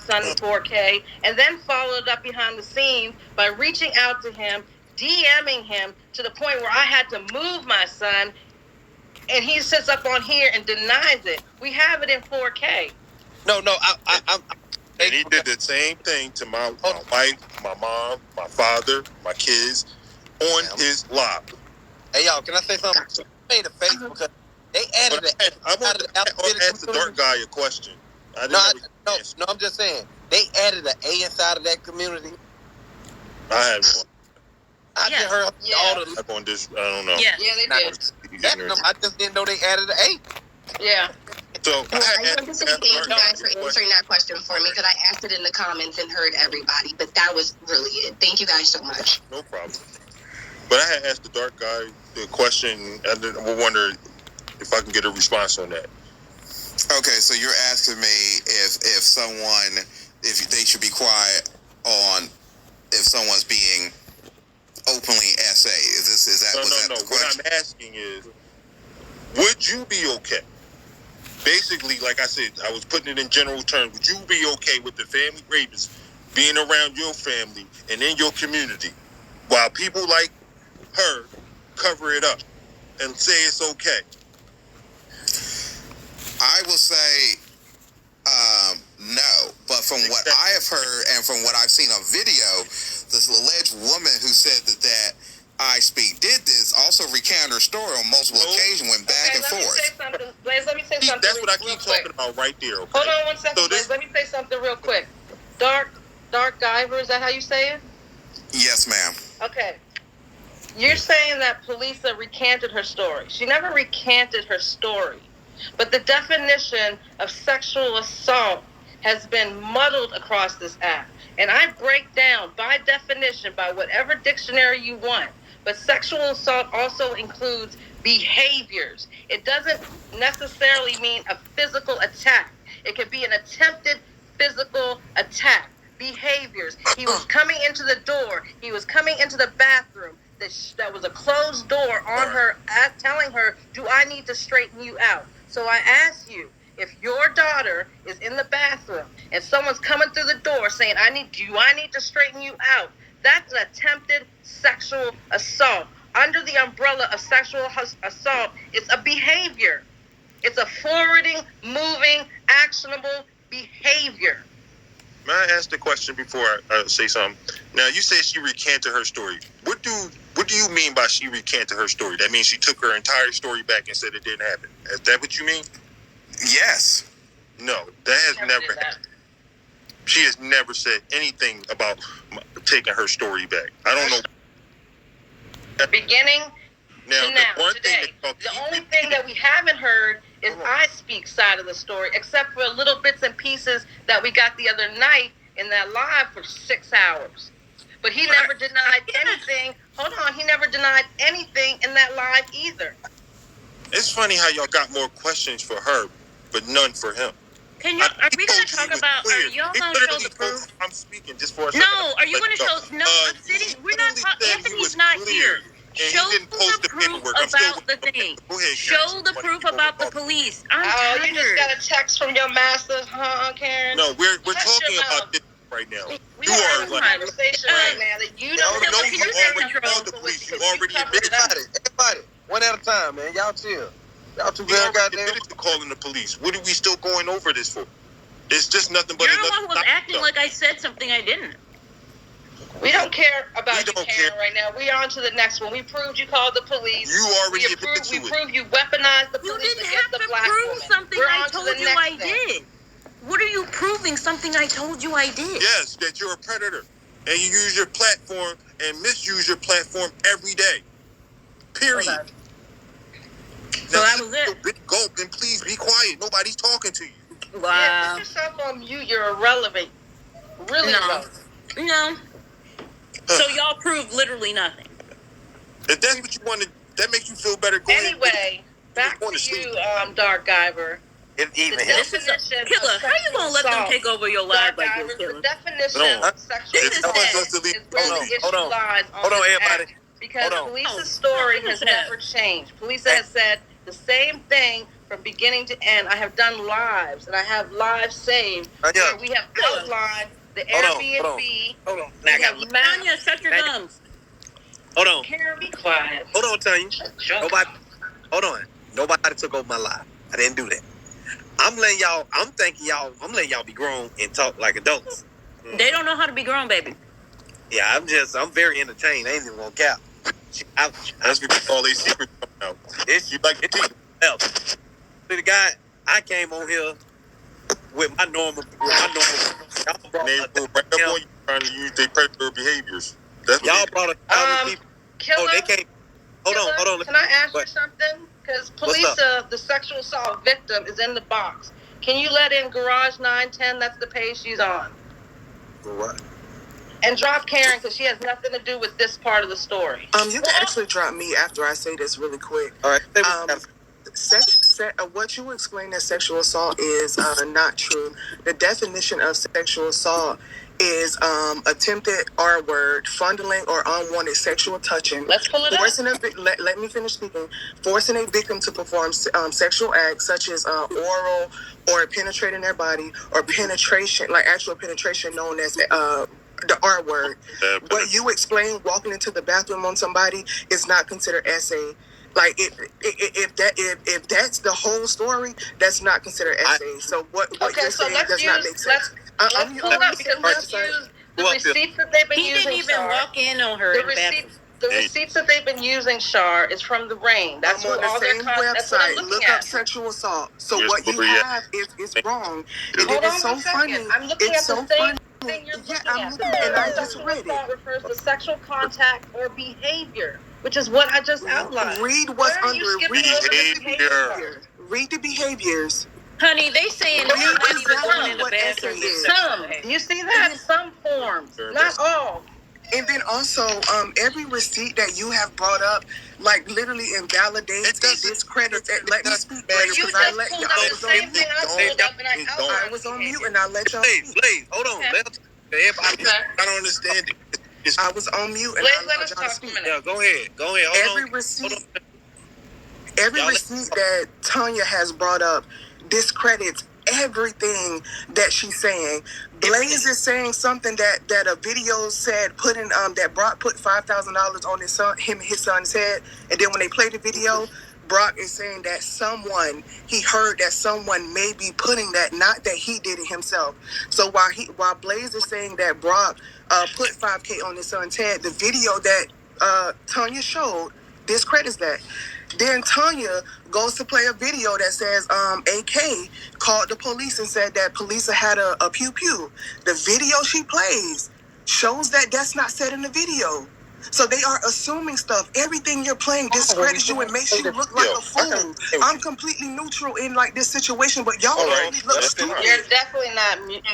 son in 4K, and then followed up behind the scenes by reaching out to him, DMing him to the point where I had to move my son, and he sits up on here and denies it. We have it in 4K. No, I'm and he did the same thing to my wife, my mom, my father, my kids on his live. Hey, y'all, can I say something? I made a face because they added it. I want to ask the dark guy a question. No, I'm just saying. They added an A inside of that community. I have no. I just heard all the... on this, I don't know. Yeah, they did. I just didn't know they added an A. Yeah. So I want to say thank you guys for answering that question for me, because I asked it in the comments and heard everybody, but that was really it. Thank you guys so much. No problem. But I had asked the dark guy the question, and I wonder if I can get a response on that. Okay, so you're asking me if they should be quiet on if someone's being openly SA. Is that No. the question? What I'm asking is, would you be okay? Basically, like I said, I was putting it in general terms. Would you be okay with the family rapist being around your family and in your community while people like her cover it up and say it's okay? I will say no, but from what I have heard and from what I've seen on video, this alleged woman who said that I Speak did this also recounted her story on multiple occasions, went back and forth. Blaze, let me say something. That's what I keep talking about right there. Okay? Hold on one second, Blaze. Let me say something real quick. Dark Guyver, is that how you say it? Yes, ma'am. Okay. You're saying that Polisa recanted her story. She never recanted her story. But the definition of sexual assault has been muddled across this app. And I break down, by definition, by whatever dictionary you want. But sexual assault also includes behaviors. It doesn't necessarily mean a physical attack. It could be an attempted physical attack. Behaviors. He was coming into the door. He was coming into the bathroom. That was a closed door on her, telling her, do I need to straighten you out? So I ask you, if your daughter is in the bathroom and someone's coming through the door saying, do I need to straighten you out? That's an attempted sexual assault. Under the umbrella of sexual assault, it's a behavior. It's a forwarding, moving, actionable behavior. May I ask the question before I say something? Now, you say she recanted her story. What do you mean by she recanted her story? That means she took her entire story back and said it didn't happen. Is that what you mean? Yes. No, that has never happened. She has never said anything about taking her story back. I don't know. Beginning now, to now, today. The only thing that we haven't heard is I Speak side of the story, except for little bits and pieces that we got the other night in that live for 6 hours. But he never denied anything. Hold on, he never denied anything in that live either. It's funny how y'all got more questions for her, but none for him. Are we going to talk about, are y'all going to show the proof? I'm speaking just for a second. No, are you going to show, no, I'm sitting, we're not talking, Anthony's not here. Show the proof about the thing. Show the proof about the police. I'm tired. You just got a text from your master, huh, Karen? No, we're talking about this right now. We are having a conversation right now that you don't know. You already called the police. You already admitted Everybody, one at a time, man. Y'all chill. Y'all too very goddamn. Admitted to calling the police. What are we still going over this for? It's just nothing but. You're the one who was acting like I said something I didn't. We don't care about you, Karen, right now. We are on to the next one. We proved you called the police. You already admitted to it. We proved you weaponized the police against the black woman. You didn't have to prove something I told you I did. What are you proving? Something I told you I did. Yes, that you're a predator. And you use your platform and misuse your platform every day. Period. Okay. So that was it. Big gulp, and please be quiet. Nobody's talking to you. Wow. Yeah, put yourself on mute. You're irrelevant. Really irrelevant. No. So y'all proved literally nothing. If that's what you wanted, that makes you feel better. Anyway, back to you, Dark Guyver. Even this is Killer. How you gonna let them take over your life like this, Killer? The definition of sexual assault is where the issue lies on everybody. Because Police's story has never changed. Police has said the same thing from beginning to end. I have done lives, and I have lives saved where we have outlined the Airbnb. Hold on. Tanya, shut your gums. Hold on. Karen, be quiet. Hold on, Tanya. Nobody took over my life. I didn't do that. I'm letting y'all be grown and talk like adults. They don't know how to be grown, baby. Yeah, I'm very entertained. I ain't even gonna cap. That's because all these secrets come out. You like it else. The guy, I came on here with my normal. And they were right up on you trying to use their predator behaviors. That's what Y'all brought 1,000 people. Killer, they can't. Hold on. Can I ask you something? Because police, the sexual assault victim is in the box. Can you let in Garage 910? That's the page she's on. What? And drop Karen because she has nothing to do with this part of the story. You can actually drop me after I say this really quick. All right. What you explain as sexual assault is not true. The definition of sexual assault is attempted R-word, fondling or unwanted sexual touching. Let's pull it up. Let me finish speaking. Forcing a victim to perform sexual acts such as oral or penetrating their body, or penetration, like actual penetration known as the R word. What you explain, walking into the bathroom on somebody, is not considered SA. Like if that's the whole story, that's not considered SA. So what you're saying does not make sense. Let's pull it up because let's use the receipts that they've been using. He didn't even walk in on her. The receipts that they've been using, Shar, is from the Rain. That's I'm on the same website. Look up sexual assault. So what you have is wrong. It is so funny. I'm looking at the same thing you're looking at. And I just read it. Refers to sexual contact or behavior, which is what I just outlined. Read what's under behavior. Read the behaviors. Honey, they saying they're not even going in the bathroom. Some. You see that? Some forms. Not all. And then also, every receipt that you have brought up, like literally invalidates and discredits. Let me speak, because I let you. I was on mute and I let y'all speak. Please, hold on. I don't understand it. I was on mute and I let y'all speak. Yeah, go ahead. Every receipt that Tanya has brought up discredits everything that she's saying. Blaze is saying something that a video said put $5,000 on his son's head, and then when they play the video, Brock is saying that he heard that someone may be putting that, not that he did it himself. So while Blaze is saying that Brock put $5K on his son's head, the video that Tanya showed discredits that. Then Tanya goes to play a video that says AK called the police and said that police had a pew-pew. The video she plays shows that that's not said in the video. So they are assuming stuff. Everything you're playing discredits you and makes you look like a fool. I'm completely neutral in like this situation, but y'all look stupid. You're definitely not neutral.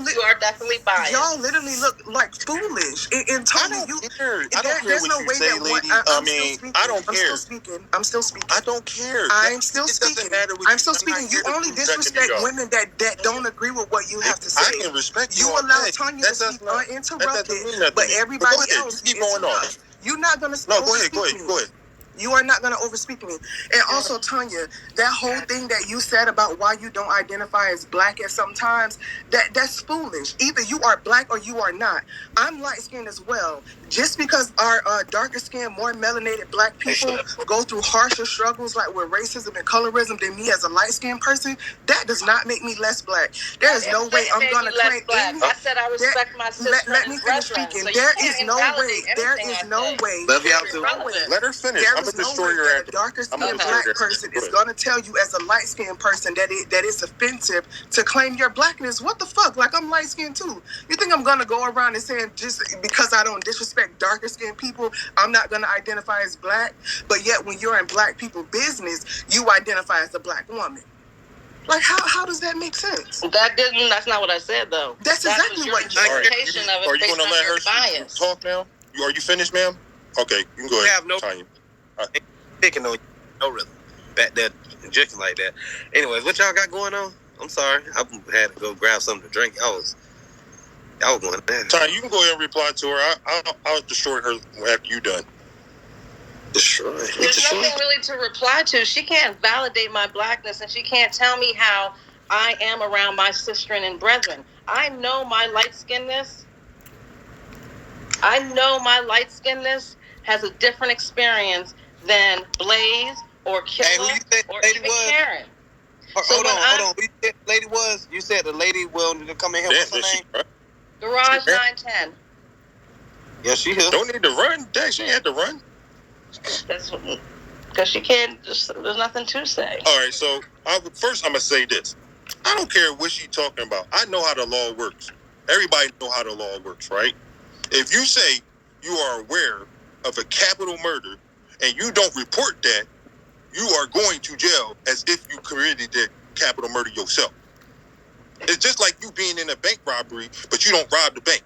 You are definitely biased. Y'all literally look like foolish. And Tony, there's no way that I don't care. I'm still speaking. I don't care. I'm still speaking. I'm still speaking. You only disrespect women that don't agree with what you have to say. I can respect you. You allow Tanya to speak uninterrupted, but everybody else keep going on. You're not gonna. No, go ahead. You are not going to overspeak me. And also, Tanya, that whole thing that you said about why you don't identify as black at some times, that's foolish. Either you are black or you are not. I'm light-skinned as well. Just because our darker-skinned, more melanated black people go through harsher struggles like with racism and colorism than me as a light-skinned person, that does not make me less black. There is no way I'm going to claim any... I said I respect my sister. Let me finish speaking. There is no way. Let her finish. I'm a destroyer. A darker-skinned black person is going to tell you as a light-skinned person that it's offensive to claim your blackness. What the fuck? Like, I'm light-skinned too. You think I'm going to go around and saying just because I don't disrespect darker-skinned people, I'm not going to identify as black? But yet when you're in black people business, you identify as a black woman. Like, how does that make sense? That's not what I said, though. That's exactly what you said. Are you going to let her talk now? Are you finished, ma'am? Okay, you can go ahead. I have no time. Picking on no rhythm. Back there, just like that. Anyways, what y'all got going on? I'm sorry. I had to go grab something to drink. Y'all was going there. Ty, you can go ahead and reply to her. I'll destroy her after you done. Destroy. There's nothing really to reply to. She can't validate my blackness, and she can't tell me how I am around my sistren and brethren. I know my light-skinnedness. I know my light-skinnedness has a different experience than Blaze or Killa or even Karen. Hold on. Who you said the lady was? You said the lady will come in here. What's her name? Right? Garage 910. Yeah, she is. Don't need to run. Dang, she ain't had to run. That's because she can't. There's nothing to say. All right, so first I'm gonna say this. I don't care what she's talking about. I know how the law works. Everybody know how the law works, right? If you say you are aware of a capital murder and you don't report that, you are going to jail as if you committed that capital murder yourself. It's just like you being in a bank robbery, but you don't rob the bank.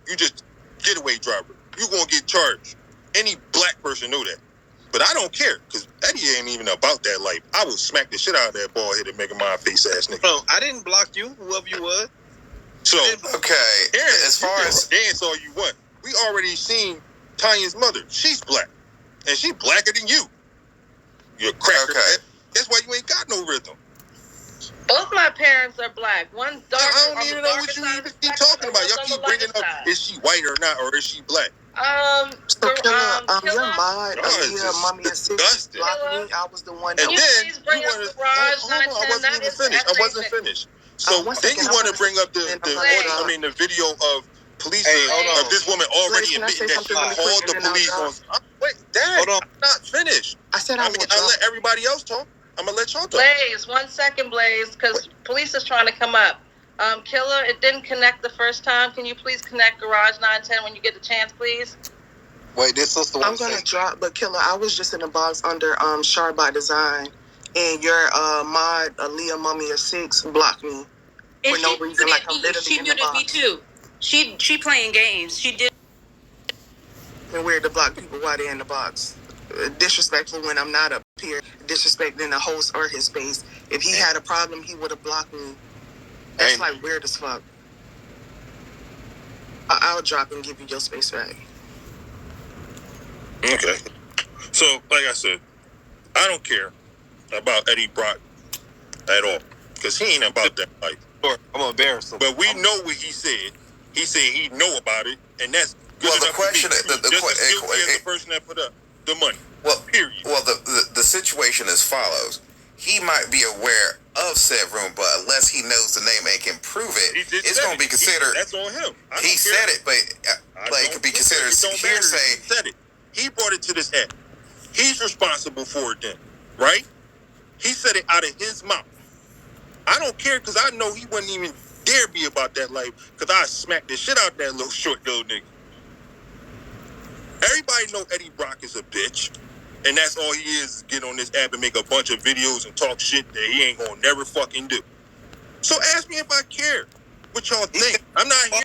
You just getaway driver. You're going to get charged. Any black person know that. But I don't care, because Eddie ain't even about that life. I will smack the shit out of that bald headed Mega Mind face ass nigga. No, I didn't block you, whoever you was. So, okay, Aaron, as far as dance all you want, we already seen Tanya's mother. She's black. And she blacker than you. You're a cracker. Okay. That's why you ain't got no rhythm. Both my parents are black. One dark. I don't even know what you even keep talking about. Y'all keep bringing up, is she white or not, or is she black? Your mom, mommy and sis blocked me. I was the one that. And then you want to. I wasn't finished. So then you want to bring up the video of police of this woman already admitting that she called the police on. Wait, Dad, hold on. I'm not finished. I said I let everybody else talk. I'm gonna let y'all talk. Blaze, 1 second, Blaze, because police is trying to come up. Killer, it didn't connect the first time. Can you please connect Garage 910 when you get the chance, please? Wait, this sister. I'm gonna drop, but Killer, I was just in a box under Shard by Design, and your mod Aaliyah Mummy of 6 blocked me for no reason. Like I'm literally she in the box. Me too. She playing games. She did. And weird to block people while they're in the box. Disrespectful when I'm not up here. Disrespecting the host or his space. If he had a problem, he would have blocked me. That's like weird as fuck. I'll drop and give you your space back. Okay. So, like I said, I don't care about Eddie Brock at all. Because he ain't about that life. I'm gonna embarrass him. But we know what he said. He said he know about it, and that's good well, enough the question for me. Just as guilty as the person that put up the money. Well, period. Well, the situation is follows. He might be aware of said room, but unless he knows the name and can prove it, it's going to be considered. That's on him. He said it, but it could be considered hearsay. He said it. He brought it to this app. He's responsible for it then, right? He said it out of his mouth. I don't care because I know he wouldn't even dare be about that life because I smacked the shit out of that little short little nigga. Everybody know Eddie Brock is a bitch. And that's all he is get on this app and make a bunch of videos and talk shit that he ain't gonna never fucking do. So ask me if I care what y'all think. I'm not here